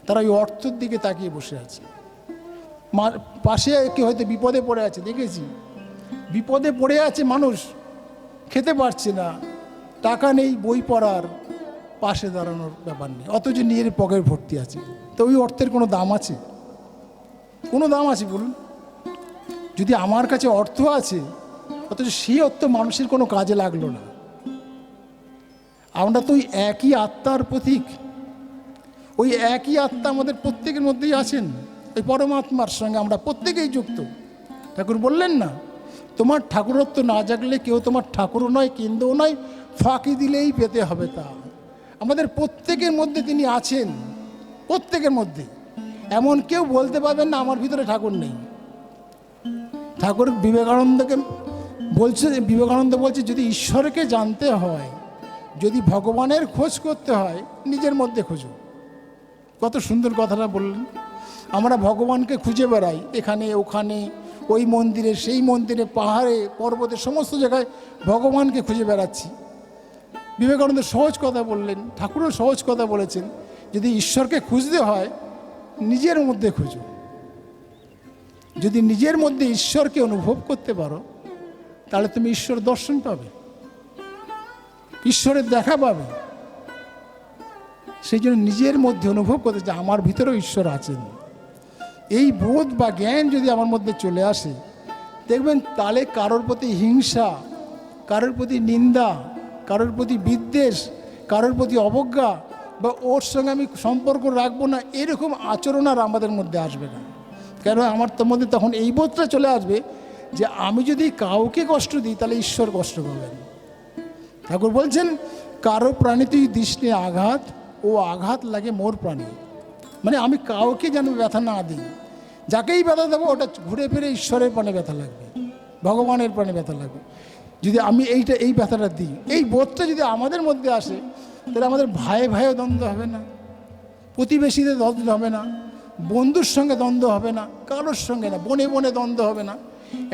তারা ওই অর্থের দিকে তাকিয়ে বসে আছে। পাশে কেউ হয়তো বিপদে পড়ে আছে, দেখেছি বিপদে পড়ে আছে মানুষ, খেতে পারছে না, টাকা নেই বই পড়ার, পাশে দাঁড়ানোর ব্যাপার নেই, অথচ নিজের পকেট ভর্তি আছে। তো ওই অর্থের কোনো দাম আছে? কোনো দাম আছে বলুন? যদি আমার কাছে অর্থ আছে অথচ সেই অর্থ মানুষের কোনো কাজে লাগলো না। আমরা তো ওই একই আত্মার প্রতীক, ওই একই আত্মা আমাদের প্রত্যেকের মধ্যেই আছেন, ওই পরমাত্মার সঙ্গে আমরা প্রত্যেকেই যুক্ত। ঠাকুর বললেন না, তোমার ঠাকুরত্ব না জাগলে কেউ তোমার ঠাকুরও নয়, কেন্দ্রও নয়, ফাঁকি দিলেই পেতে হবে তা। আমাদের প্রত্যেকের মধ্যে তিনি আছেন, প্রত্যেকের মধ্যে। এমন কেউ বলতে পারবেন না আমার ভিতরে ঠাকুর নেই। ঠাকুর বিবেকানন্দ বলছে যদি ঈশ্বরকে জানতে হয়, যদি ভগবানের খোঁজ করতে হয়, নিজের মধ্যে খোঁজো। কত সুন্দর কথাটা বললেন। আমরা ভগবানকে খুঁজে বেড়াই এখানে ওখানে, ওই মন্দিরে সেই মন্দিরে, পাহাড়ে পর্বতে, সমস্ত জায়গায় ভগবানকে খুঁজে বেড়াচ্ছি। বিবেকানন্দ সহজ কথা বললেন, ঠাকুরও সহজ কথা বলেছেন, যদি ঈশ্বরকে খুঁজতে হয় নিজের মধ্যে খুঁজো। যদি নিজের মধ্যে ঈশ্বরকে অনুভব করতে পারো তাহলে তুমি ঈশ্বর দর্শন পাবে, ঈশ্বরের দেখা পাবে। সেই জন্য নিজের মধ্যে অনুভব করতে যে আমার ভিতরেও ঈশ্বর আছেন, এই বোধ বা জ্ঞান যদি আমার মধ্যে চলে আসে, দেখবেন তাহলে কারোর প্রতি হিংসা, কারোর প্রতি নিন্দা, কারোর প্রতি বিদ্বেষ, কারোর প্রতি অবজ্ঞা বা ওর সঙ্গে আমি সম্পর্ক রাখবো না, এরকম আচরণ আর আমাদের মধ্যে আসবে না। কেন আমার তোর মধ্যে তখন এই বোধটা চলে আসবে যে আমি যদি কাউকে কষ্ট দিই তাহলে ঈশ্বর কষ্ট পাবেন। ঠাকুর বলছেন কারো প্রাণীতেই দৃষ্টি আঘাত, ও আঘাত লাগে মোর প্রাণী। মানে আমি কাউকে যেন ব্যথা না দিই, যাকেই ব্যথা দেবো ওটা ঘুরে ফিরে ঈশ্বরের প্রাণে ব্যথা লাগবে, ভগবানের প্রাণে ব্যথা লাগবে। যদি আমি এই ব্যথাটা দিই, এই বোধটা যদি আমাদের মধ্যে আসে তাহলে আমাদের ভাইয়ে ভাইও দ্বন্দ্ব হবে না, প্রতিবেশীদের দ্বন্দ্ব হবে না, বন্ধুর সঙ্গে দ্বন্দ্ব হবে না, কারোর সঙ্গে না, বনে বনে দ্বন্দ্ব হবে না।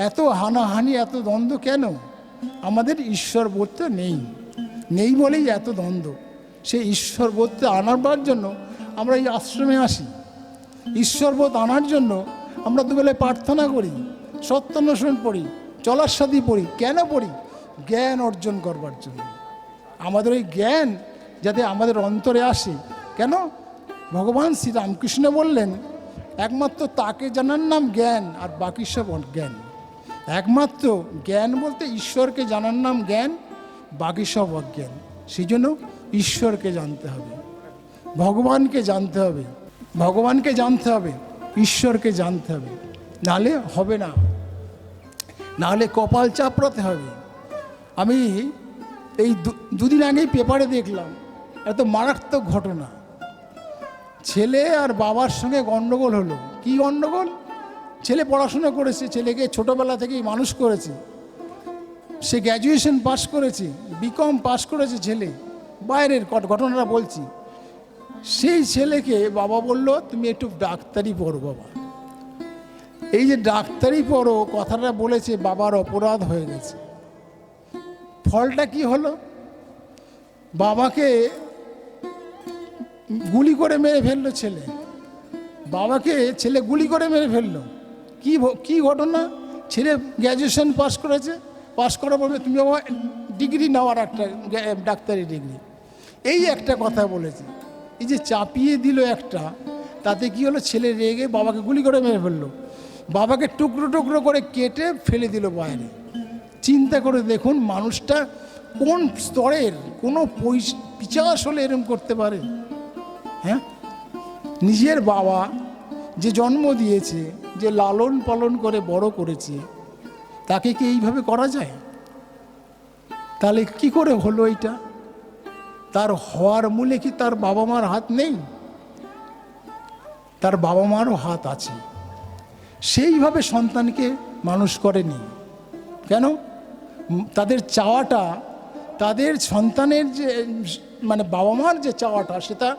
এত হানাহানি, এত দ্বন্দ্ব কেন? আমাদের ঈশ্বর বোধটা নেই বলেই এত দ্বন্দ্ব। সেই ঈশ্বর বোধটা আনার জন্য আমরা এই আশ্রমে আসি, ঈশ্বরবোধ আনার জন্য আমরা দুবেলায় প্রার্থনা করি, সত্যান্বেষণ পড়ি, চলার সাথী পড়ি। কেন পড়ি? জ্ঞান অর্জন করবার জন্য। আমাদের ওই জ্ঞান যাতে আমাদের অন্তরে আসে। কেন? ভগবান শ্রীরামকৃষ্ণ বললেন একমাত্র তাকে জানার নাম জ্ঞান, আর বাকি সব অজ্ঞান। একমাত্র জ্ঞান বলতে ঈশ্বরকে জানার নাম জ্ঞান, বাকি সব অজ্ঞান। সেই জন্য ঈশ্বরকে জানতে হবে, ভগবানকে জানতে হবে, ভগবানকে জানতে হবে, ঈশ্বরকে জানতে হবে, নাহলে হবে না, নাহলে কপাল চাপড়াতে হবে। আমি এই দুদিন আগেই পেপারে দেখলাম এত মারাত্মক ঘটনা। ছেলে আর বাবার সঙ্গে গণ্ডগোল হলো। কি গণ্ডগোল? ছেলে পড়াশোনা করেছে, ছেলেকে ছোটোবেলা থেকেই মানুষ করেছে, সে গ্র্যাজুয়েশন পাস করেছে, বিকম পাস করেছে ছেলে, বাইরের ঘটনাটা বলছি। সেই ছেলেকে বাবা বলল তুমি একটু ডাক্তারি পড়ো বাবা। এই যে ডাক্তারি পড়ো কথাটা বলেছে, বাবার অপরাধ হয়ে গেছে। ফলটা কি হলো? বাবাকে গুলি করে মেরে ফেললো ছেলে, বাবাকে ছেলে গুলি করে মেরে ফেললো। কি ঘটনা? ছেলে গ্র্যাজুয়েশন পাস করেছে, পাস করার পরে তুমি বাবা ডিগ্রি নেওয়ার একটা ডাক্তারি ডিগ্রি, এই একটা কথা বলেছে। এই যে চাপিয়ে দিল একটা, তাতে কি হলো? ছেলে রেগে বাবাকে গুলি করে মেরে ফেললো, বাবাকে টুকরো টুকরো করে কেটে ফেলে দিল বাইরে। চিন্তা করে দেখুন মানুষটা কোন স্তরের, কোনো পিচাস হলে এরকম করতে পারে? হ্যাঁ, নিজের বাবা যে জন্ম দিয়েছে, যে লালন পালন করে বড় করেছে, তাকে কি এইভাবে করা যায়? তাহলে কি করে হলো এইটা? তার হওয়ার মূলে কি তার বাবা মার হাত নেই? তার বাবা মারও হাত আছে। সেইভাবে সন্তানকে মানুষ করেনি কেন? তাদের চাওয়াটা, তাদের সন্তানের যে মানে বাবা মার যে চাওয়াটা, সেটা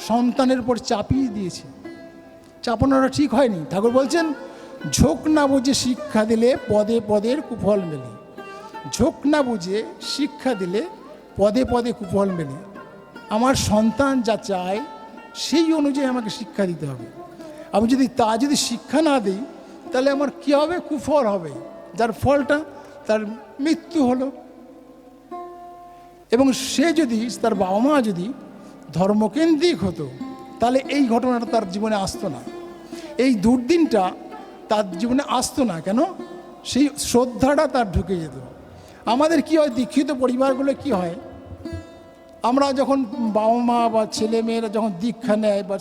সন্তানের উপর চাপিয়ে দিয়েছে। চাপানোটা ঠিক হয়নি। ঠাকুর বলছেন ঝোঁক না বুঝে শিক্ষা দিলে পদে পদের কুফল মেলে। ঝোঁক না বুঝে শিক্ষা দিলে পদে পদে কুফল মেলে। আমার সন্তান যা চায় সেই অনুযায়ী আমাকে শিক্ষা দিতে হবে। আমি যদি শিক্ষা না দিই, তাহলে আমার কী হবে? কুফল হবে, যার ফলটা তার মৃত্যু হলো। এবং সে যদি, তার বাবা মা যদি ধর্মকেন্দ্রিক হতো, তাহলে এই ঘটনাটা তার জীবনে আসতো না, এই দুর্দিনটা তার জীবনে আসতো না। কেন? সেই শ্রদ্ধাটা তার ঢুকে যেত। আমাদের কি হয়, দীক্ষিত পরিবারগুলো কি হয়, আমরা যখন বাবা মা বা ছেলে মেয়েরা যখন দীক্ষা নেয়, বা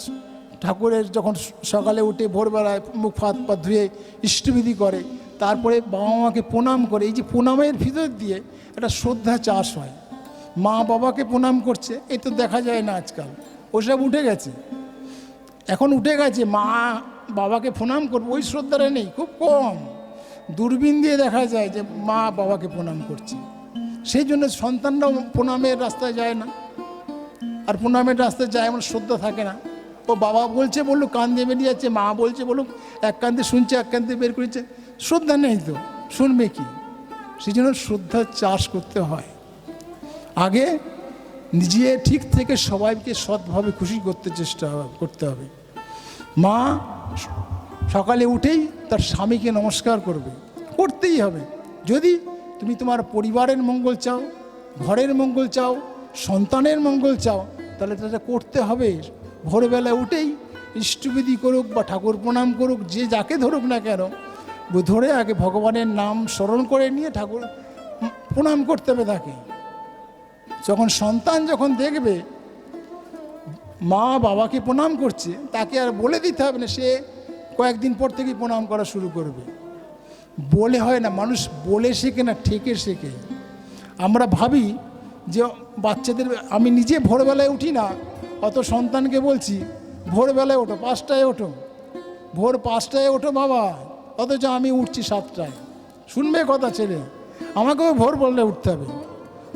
ঠাকুরের যখন সকালে উঠে ভোরবেলায় মুখ হাত পা ধুয়ে ইষ্টবিধি করে, তারপরে বাবা মাকে প্রণাম করে, এই যে প্রণামের ভিতর দিয়ে একটা শ্রদ্ধা চাষ হয়। মা বাবাকে প্রণাম করছে, এই তো দেখা যায় না আজকাল, ওসব উঠে গেছে। এখন উঠে গেছে মা বাবাকে প্রণাম করবো, ওই শ্রদ্ধাটা নেই, খুব কম। দূরবীন দিয়ে দেখা যায় যে মা বাবাকে প্রণাম করছে। সেই জন্য সন্তানরাও প্রণামের রাস্তায় যায় না, আর প্রণামের রাস্তায় যায় এমন শ্রদ্ধা থাকে না। ও বাবা বলছে বলুক, কান দিয়ে বেরিয়ে যাচ্ছে, মা বলছে বলুক, এক কান্দে শুনছে এক কান্দে বের করেছে, শ্রদ্ধা নেই তো শুনবে কি? সেই জন্য শ্রদ্ধার চাষ করতে হয়। আগে নিজে ঠিক থেকে সবাইকে সৎভাবে খুশি করতে চেষ্টা করতে হবে। মা সকালে উঠেই তার স্বামীকে নমস্কার করবে, করতেই হবে। যদি তুমি তোমার পরিবারের মঙ্গল চাও, ঘরের মঙ্গল চাও, সন্তানের মঙ্গল চাও, তাহলে সেটা করতে হবে। ভোরবেলা উঠেই ইষ্টবিধি করুক বা ঠাকুর প্রণাম করুক, যে যাকে ধরুক না কেন, ধরে আগে ভগবানের নাম স্মরণ করে নিয়ে ঠাকুর প্রণাম করতে হবে তাকে। যখন সন্তান যখন দেখবে মা বাবাকে প্রণাম করছে, তাকে আর বলে দিতে হবে না, সে কয়েকদিন পর থেকেই প্রণাম করা শুরু করবে। বলে হয় না, মানুষ বলে শেখে না, ঠেকে শেখে। আমরা ভাবি যে বাচ্চাদের, আমি নিজে ভোরবেলায় উঠি না, অত সন্তানকে বলছি ভোরবেলায় ওঠো, 5টায় ওঠো, ভোর 5টায় ওঠো বাবা, অথচ আমি উঠছি 7টায়। শুনবে কথা ছেলে? আমাকেও ভোর বললে উঠতে হবে।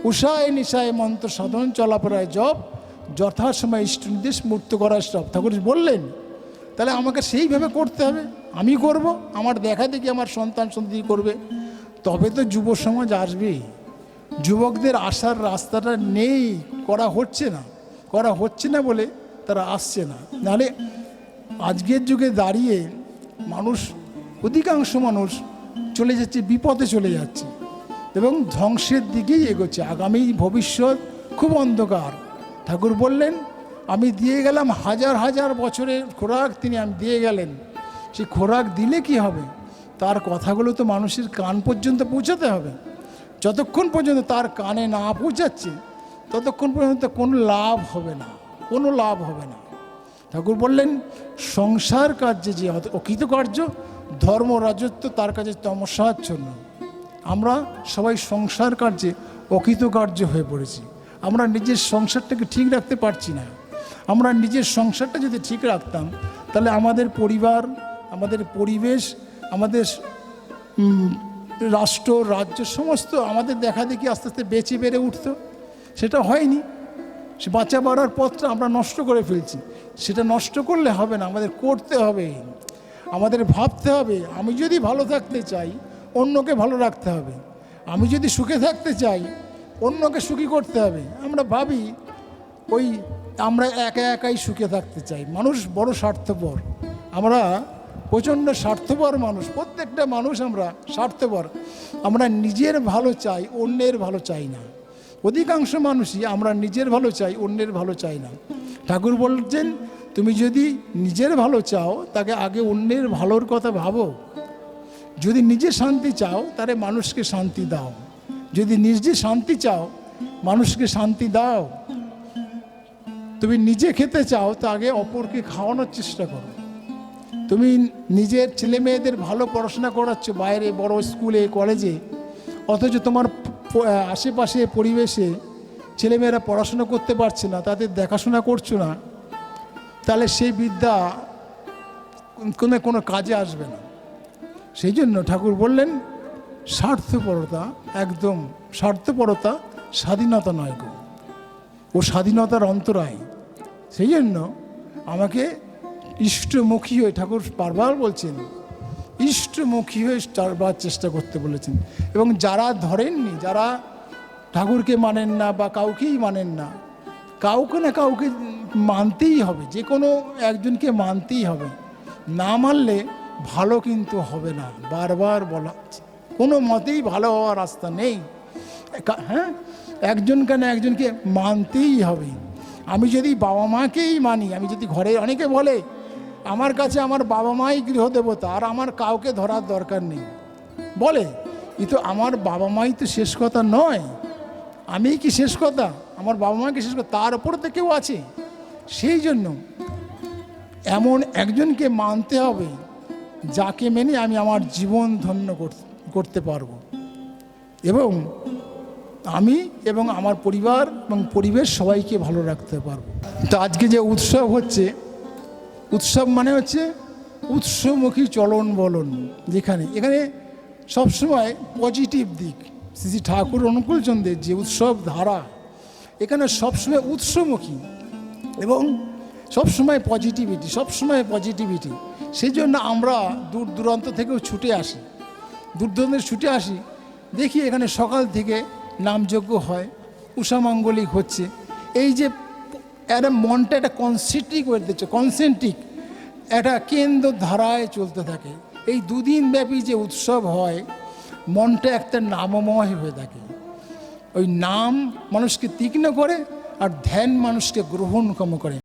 উষায় নিশায় মন্ত্র সাধন চলাফেরায় জপ, যথাসময় ইষ্ট নির্দেশ মুক্ত করার সব, ঠাকুর বললেন। তাহলে আমাকে সেইভাবে করতে হবে, আমি করব, আমার দেখা দেখি আমার সন্তান সন্ততি করবে, তবে তো যুব সমাজ আসবে। যুবকদের আসার রাস্তাটা নেই, করা হচ্ছে না বলে তারা আসছে না। নাহলে আজকের যুগে দাঁড়িয়ে মানুষ, অধিকাংশ মানুষ চলে যাচ্ছে, বিপদে চলে যাচ্ছে এবং ধ্বংসের দিকেই এগোচ্ছে। আগামী ভবিষ্যৎ খুব অন্ধকার। ঠাকুর বললেন আমি দিয়ে গেলাম হাজার হাজার বছরের খোরাক, তিনি আমি দিয়ে গেলেন। সেই খোরাক দিলে কি হবে? তার কথাগুলো তো মানুষের কান পর্যন্ত পৌঁছাতে হবে। যতক্ষণ পর্যন্ত তার কানে না পৌঁছাচ্ছে, ততক্ষণ পর্যন্ত কোনো লাভ হবে না, কোনো লাভ হবে না। ঠাকুর বললেন সংসার কার্যে যে অকৃতকার্য, ধর্ম রাজত্ব তার কাছে তমসাচ্ছন্ন। আমরা সবাই সংসার কার্যে অকৃতকার্য হয়ে পড়েছি। আমরা নিজের সংসারটাকে ঠিক রাখতে পারছি না। আমরা নিজের সংসারটা যদি ঠিক রাখতাম তাহলে আমাদের পরিবার, আমাদের পরিবেশ, আমাদের রাষ্ট্র, রাজ্য সমস্ত আমাদের দেখা দেখি আস্তে আস্তে বেঁচে বেড়ে উঠতো। সেটা হয়নি। সে বাঁচা বাড়ার পথটা আমরা নষ্ট করে ফেলছি। সেটা নষ্ট করলে হবে না, আমাদের করতে হবে, আমাদের ভাবতে হবে। আমি যদি ভালো থাকতে চাই অন্যকে ভালো রাখতে হবে, আমি যদি সুখে থাকতে চাই অন্যকে সুখী করতে হবে। আমরা ভাবি আমরা একা একাই সুখে থাকতে চাই। মানুষ বড় স্বার্থপর, আমরা প্রচণ্ড স্বার্থপর মানুষ, প্রত্যেকটা মানুষ আমরা স্বার্থপর। আমরা নিজের ভালো চাই, অন্যের ভালো চাই না। অধিকাংশ মানুষই আমরা নিজের ভালো চাই, অন্যের ভালো চাই না। ঠাকুর বলছেন, তুমি যদি নিজের ভালো চাও তাকে আগে অন্যের ভালোর কথা ভাবো। যদি নিজে শান্তি চাও তাহলে মানুষকে শান্তি দাও। যদি নিজে শান্তি চাও মানুষকে শান্তি দাও। তুমি নিজে খেতে চাও তা আগে অপরকে খাওয়ানোর চেষ্টা করো। তুমি নিজের ছেলে মেয়েদের ভালো পড়াশোনা করাচ্ছ বাইরে বড় স্কুলে কলেজে, অথচ তোমার আশেপাশে পরিবেশে ছেলেমেয়েরা পড়াশোনা করতে পারছে না, তাদের দেখাশোনা করছো না, তাহলে সেই বিদ্যা কোনো কাজে আসবে না। সেই জন্য ঠাকুর বললেন, স্বার্থপরতা, একদম স্বার্থপরতা স্বাধীনতা নয় গো, ও স্বাধীনতার অন্তরায়। সেই জন্য আমাকে ইষ্টমুখী হয়ে, ঠাকুর বারবার বলছেন ইষ্টমুখী হয়ে চারবার চেষ্টা করতে বলেছেন। এবং যারা ধরেননি, যারা ঠাকুরকে মানেন না বা কাউকেই মানেন না, কাউকে না কাউকে মানতেই হবে, যে কোনো একজনকে মানতেই হবে। না মানলে ভালো কিন্তু হবে না, বারবার বলা কোনো মতেই ভালো হওয়ার রাস্তা নেই। হ্যাঁ, একজনকে না একজনকে মানতেই হবে। আমি যদি বাবা মাকেই মানি, আমি যদি ঘরে, অনেকে বলে আমার কাছে আমার বাবা মাই গৃহদেবতা, আর আমার কাউকে ধরার দরকার নেই, বলে। কিন্তু আমার বাবা মাই তো শেষ কথা নয়, আমি কি শেষ কথা? আমার বাবা মা কি শেষ কথা? তার উপরে তো কেউ আছে। সেই জন্য এমন একজনকে মানতে হবে যাকে মেনে আমি আমার জীবন ধন্য করতে পারবো, এবং আমি এবং আমার পরিবার এবং পরিবেশ সবাইকে ভালো রাখতে পারবো। তো আজকে যে উৎসব হচ্ছে, উৎসব মানে হচ্ছে উৎসমুখী চলন বলন, এখানে সবসময় পজিটিভ দিক। শ্রী ঠাকুর অনুকূলচন্দ্রের যে উৎসব ধারা, এখানে সবসময় উৎসমুখী এবং সবসময় পজিটিভিটি। সেই জন্য আমরা দূর দূরান্ত থেকেও ছুটে আসি, দেখি এখানে সকাল থেকে নামযজ্ঞ হয়, উষামাঙ্গলিক হচ্ছে। এই যে একটা মনটা একটা কনসেন্ট্রিক একটা কেন্দ্র ধারায় চলতে থাকে। এই দুদিন ব্যাপী যে উৎসব হয়, মনটা একটা নামময় হয়ে থাকে। ওই নাম মানুষকে তীক্ষ্ণ করে আর ধ্যান মানুষকে গ্রহণক্ষম করে।